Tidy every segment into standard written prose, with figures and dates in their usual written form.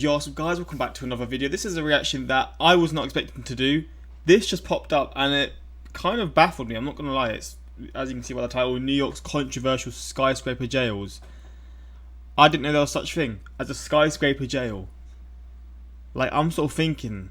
Yo, so guys, welcome back to another video. This is a reaction that I was not expecting to do. This just popped up and it kind of baffled me, I'm not gonna lie. It's, as you can see by the title, New York's controversial skyscraper jails. I didn't know there was such thing as a skyscraper jail. Like, I'm sort of thinking,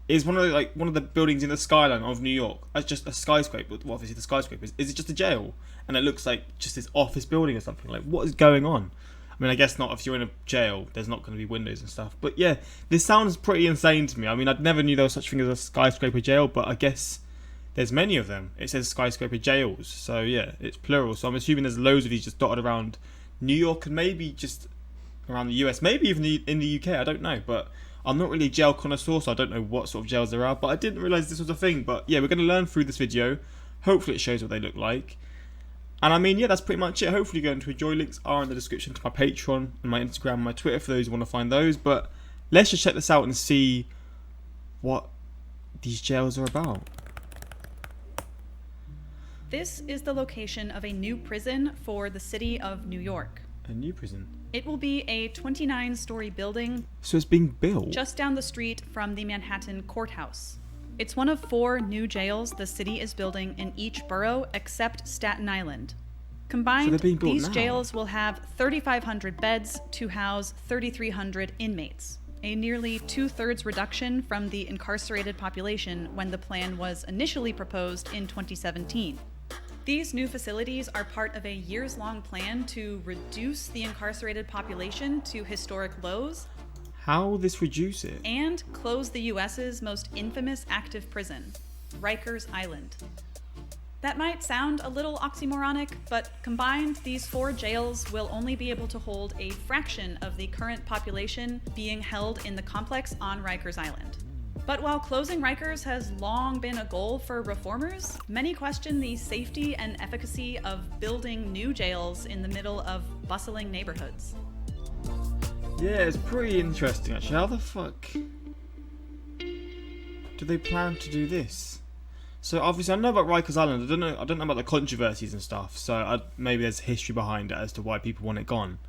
is one of the buildings in the skyline of New York as just a skyscraper? Well, obviously the skyscrapers. Is it just a jail? And it looks like just this office building or something. Like, what is going on? I mean, I guess not. If you're in a jail, there's not going to be windows and stuff. But yeah, this sounds pretty insane to me. I mean, I never knew there was such thing as a skyscraper jail, but I guess there's many of them. It says skyscraper jails, so yeah, it's plural. So I'm assuming there's loads of these just dotted around New York and maybe just around the US, maybe even in the UK. I don't know, but I'm not really a jail connoisseur, so I don't know what sort of jails there are. But I didn't realise this was a thing. But yeah, we're going to learn through this video. Hopefully, it shows what they look like. And I mean, yeah, that's pretty much it. Hopefully you're going to enjoy. Links are in the description to my Patreon and my Instagram and my Twitter for those who want to find those. But let's just check this out and see what these jails are about. This is the location of a new prison for the city of New York. A new prison? It will be a 29-story building. So it's being built? Just down the street from the Manhattan courthouse. It's one of 4 new jails the city is building in each borough except Staten Island. Combined, so these jails will have 3,500 beds to house 3,300 inmates, a nearly 2/3 reduction from the incarcerated population when the plan was initially proposed in 2017. These new facilities are part of a years-long plan to reduce the incarcerated population to historic lows. How will this reduce it? And close the US's most infamous active prison, Rikers Island. That might sound a little oxymoronic, but combined, these 4 jails will only be able to hold a fraction of the current population being held in the complex on Rikers Island. But while closing Rikers has long been a goal for reformers, many question the safety and efficacy of building new jails in the middle of bustling neighborhoods. Yeah, it's pretty interesting actually. How the fuck do they plan to do this? So obviously I know about Rikers Island. I don't know about the controversies and stuff. So maybe there's history behind it as to why people want it gone.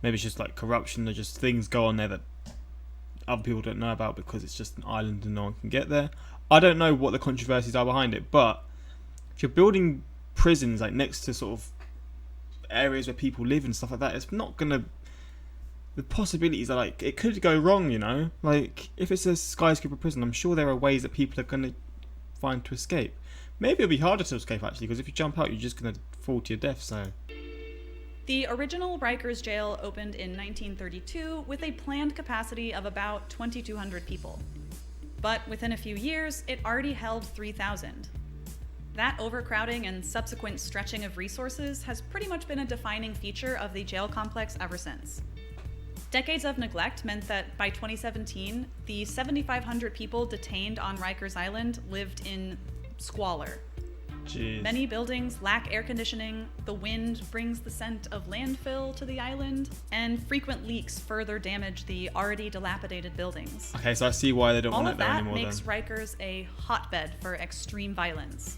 Maybe it's just like corruption or just things go on there that other people don't know about because it's just an island and no one can get there. I don't know what the controversies are behind it, but if you're building prisons like next to sort of areas where people live and stuff like that, it's not gonna. The possibilities are like, it could go wrong, you know? Like, if it's a skyscraper prison, I'm sure there are ways that people are going to find to escape. Maybe it'll be harder to escape, actually, because if you jump out, you're just going to fall to your death, so... The original Rikers jail opened in 1932 with a planned capacity of about 2,200 people. But within a few years, it already held 3,000. That overcrowding and subsequent stretching of resources has pretty much been a defining feature of the jail complex ever since. Decades of neglect meant that by 2017, the 7,500 people detained on Rikers Island lived in squalor. Jeez. Many buildings lack air conditioning, the wind brings the scent of landfill to the island, and frequent leaks further damage the already dilapidated buildings. Okay, so I see why they don't want it there anymore. All of that makes Rikers a hotbed for extreme violence.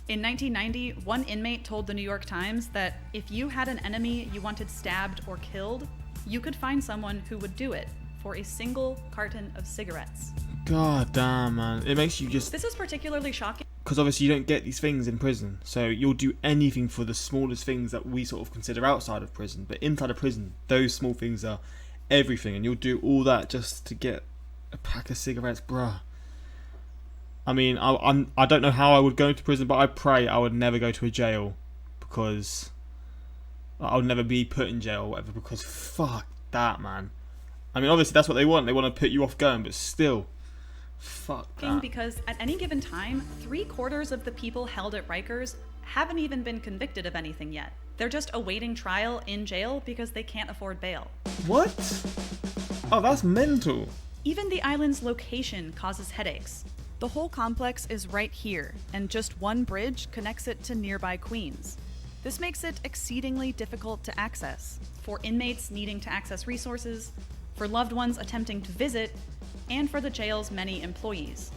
In 1990, one inmate told the New York Times that if you had an enemy you wanted stabbed or killed, you could find someone who would do it for a single carton of cigarettes. God damn, man. It makes you just... This is particularly shocking. Because obviously you don't get these things in prison. So you'll do anything for the smallest things that we sort of consider outside of prison. But inside of prison, those small things are everything. And you'll do all that just to get a pack of cigarettes, bruh. I mean, I don't know how I would go to prison, but I pray I would never go to a jail. Because... I would never be put in jail or whatever, because fuck that, man. I mean, obviously that's what they want. They want to put you off going, but still, fuck that. Because at any given time, 3/4 of the people held at Rikers haven't even been convicted of anything yet. They're just awaiting trial in jail because they can't afford bail. What? Oh, that's mental. Even the island's location causes headaches. The whole complex is right here, and just one bridge connects it to nearby Queens. This makes it exceedingly difficult to access, for inmates needing to access resources, for loved ones attempting to visit, and for the jail's many employees.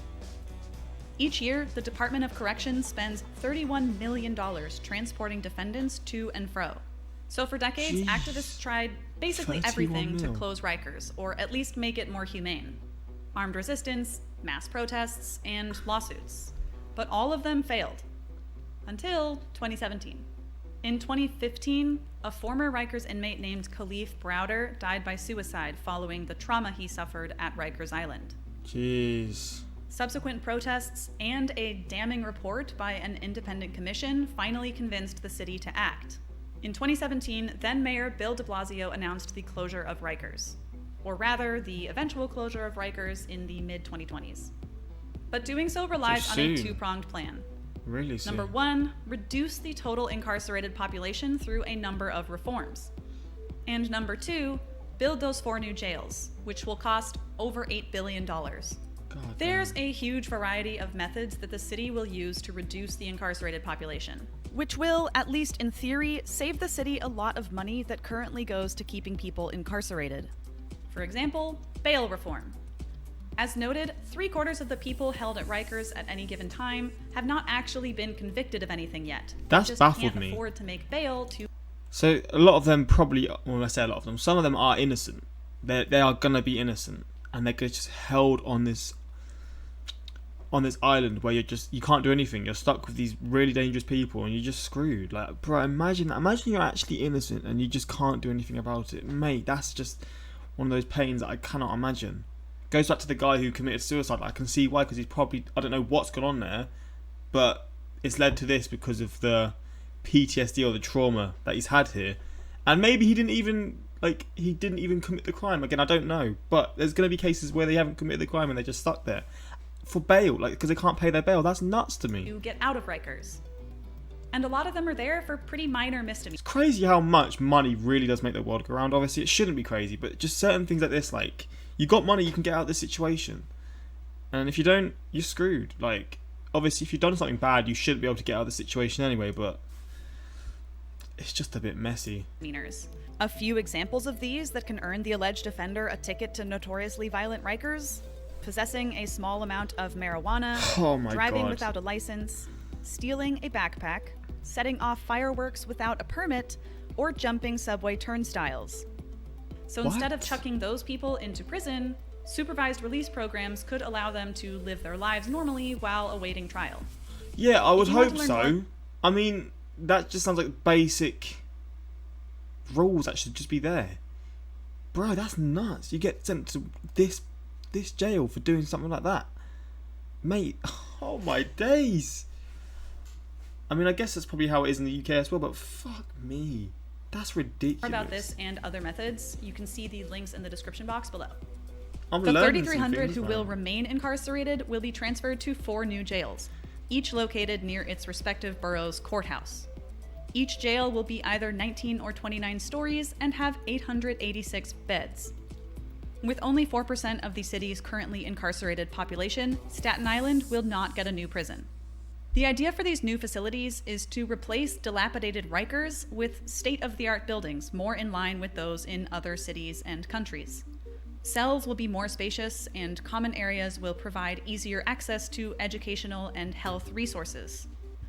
Each year, the Department of Corrections spends $31 million transporting defendants to and fro. So for decades, activists tried Basically 31 everything to mil. close Rikers, or at least make it more humane. Armed resistance, mass protests, and lawsuits. But all of them failed. Until 2017. In 2015, a former Rikers inmate named Khalif Browder died by suicide following the trauma he suffered at Rikers Island. Jeez. Subsequent protests and a damning report by an independent commission finally convinced the city to act. In 2017, then Mayor Bill de Blasio announced the closure of Rikers, or rather, the eventual closure of Rikers in the mid-2020s. But doing so relies on a soon. two-pronged plan. Really soon. Number one, reduce the total incarcerated population through a number of reforms. And number two, build those 4 new jails, which will cost over $8 billion. God There's damn. a huge variety of methods that the city will use to reduce the incarcerated population, which will, at least in theory, save the city a lot of money that currently goes to keeping people incarcerated. For example, bail reform. As noted, 3/4 of the people held at Rikers at any given time have not actually been convicted of anything yet. That's They just baffled can't me. afford to make bail to. So a lot of them probably, well, I say a lot of them, some of them are innocent. They are gonna be innocent, and they're just held on this island where you can't do anything. You're stuck with these really dangerous people, and you're just screwed. Like, bro, imagine you're actually innocent and you just can't do anything about it, mate. That's just one of those pains that I cannot imagine. Goes back to the guy who committed suicide. I can see why, because he's probably, I don't know what's gone on there, but it's led to this because of the PTSD or the trauma that he's had here. And maybe he didn't even commit the crime. Again, I don't know, but there's going to be cases where they haven't committed the crime and they're just stuck there for bail, like, because they can't pay their bail. That's nuts to me. to get out of Rikers. And a lot of them are there for pretty minor misdemeanors. It's crazy how much money really does make the world go round. Obviously, it shouldn't be crazy, but just certain things like this, like, you got money, you can get out of this situation. And if you don't, you're screwed. Like, obviously, if you've done something bad, you shouldn't be able to get out of the situation anyway, but it's just a bit messy. A few examples of these that can earn the alleged offender a ticket to notoriously violent Rikers: possessing a small amount of marijuana, Oh my driving God. without a license, stealing a backpack, setting off fireworks without a permit, or jumping subway turnstiles. So instead of What? chucking those people into prison, supervised release programs could allow them to live their lives normally while awaiting trial. Yeah, I would you want hope to learn so. more- I mean, that just sounds like basic rules that should just be there. Bro, that's nuts. You get sent to this jail for doing something like that. Mate, oh my days. I mean, I guess that's probably how it is in the UK as well, but fuck me. That's ridiculous. More about this and other methods, you can see the links in the description box below. I'm The learning some 3,300 things, who man. will remain incarcerated will be transferred to 4 new jails, each located near its respective borough's courthouse. Each jail will be either 19 or 29 stories and have 886 beds. With only 4% of the city's currently incarcerated population, Staten Island will not get a new prison. The idea for these new facilities is to replace dilapidated Rikers with state-of-the-art buildings more in line with those in other cities and countries. Cells will be more spacious, and common areas will provide easier access to educational and health resources.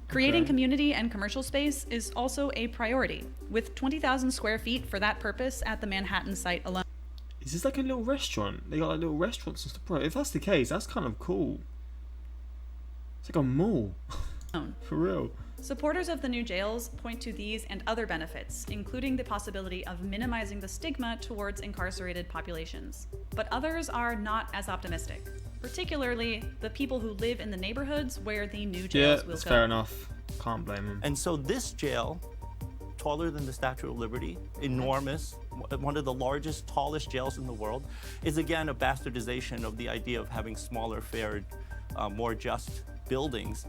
Creating Okay. community and commercial space is also a priority, with 20,000 square feet for that purpose at the Manhattan site alone. Is this like a little restaurant? They got like little restaurants and stuff. Bro, if that's the case, that's kind of cool. It's like a mall. For real. Supporters of the new jails point to these and other benefits, including the possibility of minimizing the stigma towards incarcerated populations. But others are not as optimistic, particularly the people who live in the neighborhoods where the new Yeah, jails will that's go. fair enough. Can't blame them. And so this jail, taller than the Statue of Liberty, enormous, one of the largest, tallest jails in the world, is again a bastardization of the idea of having smaller, fair, more just buildings.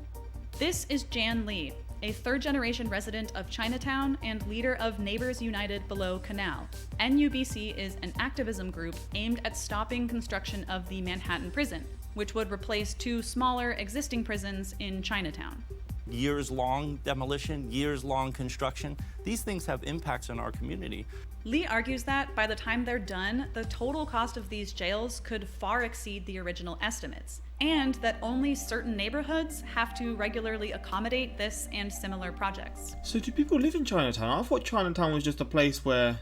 This is Jan Lee, a third-generation resident of Chinatown and leader of Neighbors United Below Canal. NUBC is an activism group aimed at stopping construction of the Manhattan prison, which would replace 2 smaller existing prisons in Chinatown. Years-long demolition, years-long construction. These things have impacts on our community. Lee argues that by the time they're done, the total cost of these jails could far exceed the original estimates, and that only certain neighborhoods have to regularly accommodate this and similar projects. So do people live in Chinatown? I thought Chinatown was just a place where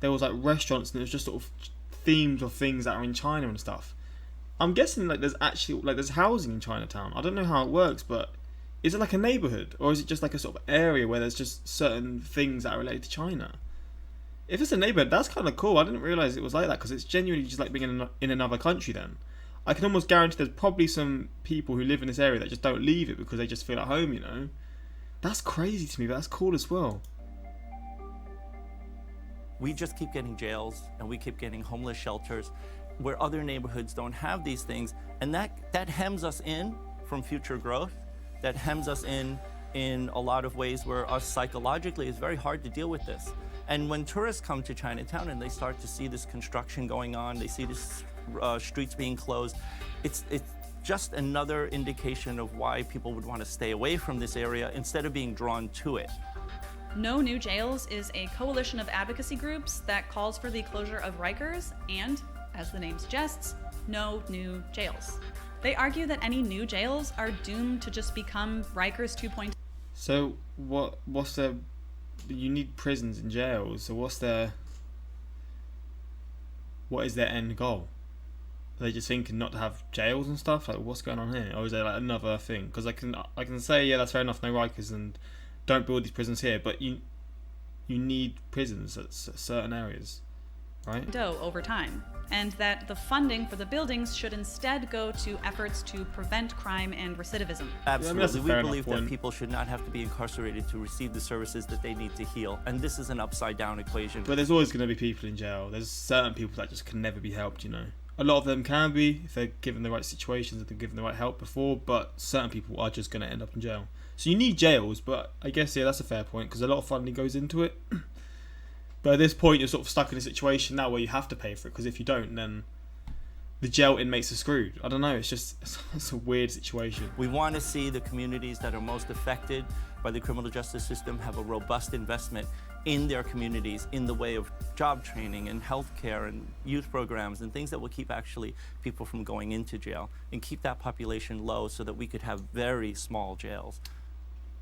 there was like restaurants and it was just sort of themes of things that are in China and stuff. I'm guessing like there's actually like there's housing in Chinatown. I don't know how it works, but is it like a neighborhood or is it just like a sort of area where there's just certain things that are related to China? If it's a neighborhood, that's kind of cool. I didn't realize it was like that because it's genuinely just like being in another country. Then I can almost guarantee there's probably some people who live in this area that just don't leave it because they just feel at home. You know, that's crazy to me, but that's cool as well. We just keep getting jails and we keep getting homeless shelters where other neighborhoods don't have these things, and that hems us in from future growth. That hems us in a lot of ways where us psychologically it's very hard to deal with this. And when tourists come to Chinatown and they start to see this construction going on, they see this streets being closed, it's just another indication of why people would want to stay away from this area instead of being drawn to it. No New Jails is a coalition of advocacy groups that calls for the closure of Rikers and, as the name suggests, no new jails. They argue that any new jails are doomed to just become Rikers 2.0. So what's the... You need prisons and jails, so what is their end goal? Are they just thinking not to have jails and stuff? Like, what's going on here? Or is there like another thing? Because I can say, yeah, that's fair enough, no Rikers and don't build these prisons here, but you need prisons at certain areas, right? Over time, and that the funding for the buildings should instead go to efforts to prevent crime and recidivism. Absolutely. We believe that people should not have to be incarcerated to receive the services that they need to heal, and this is an upside-down equation. But there's always going to be people in jail. There's certain people that just can never be helped, you know. A lot of them can be if they're given the right situations, if they're given the right help before, but certain people are just going to end up in jail. So you need jails, but I guess, yeah, that's a fair point, because a lot of funding goes into it. But at this point, you're sort of stuck in a situation now where you have to pay for it, because if you don't, then the jail inmates are screwed. I don't know, it's a weird situation. We want to see the communities that are most affected by the criminal justice system have a robust investment in their communities in the way of job training and healthcare and youth programs and things that will keep actually people from going into jail and keep that population low so that we could have very small jails.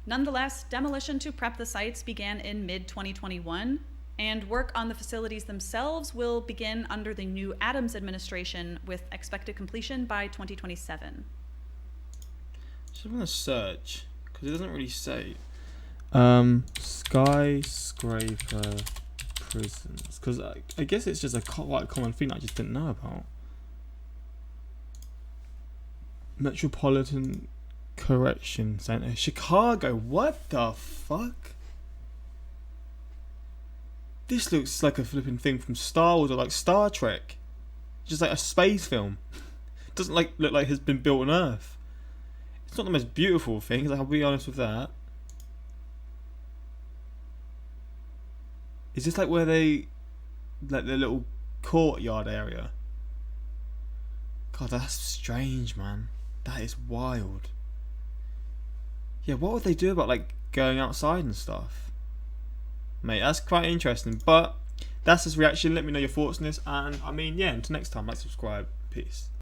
Nonetheless, demolition to prep the sites began in mid-2021, and work on the facilities themselves will begin under the new Adams administration with expected completion by 2027. Just want to search, because it doesn't really say. Skyscraper prisons, because I guess it's just a quite common thing that I just didn't know about. Metropolitan Correction Center, Chicago. What the fuck? This looks like a flipping thing from Star Wars or like Star Trek. Just like a space film. It doesn't look like it's been built on Earth. It's not the most beautiful thing, I'll be honest with that. Is this like where they... like the little courtyard area? God, that's strange, man. That is wild. Yeah, what would they do about like going outside and stuff? Mate, that's quite interesting. But that's this reaction. Let me know your thoughts on this. And I mean, yeah, until next time, like, subscribe. Peace.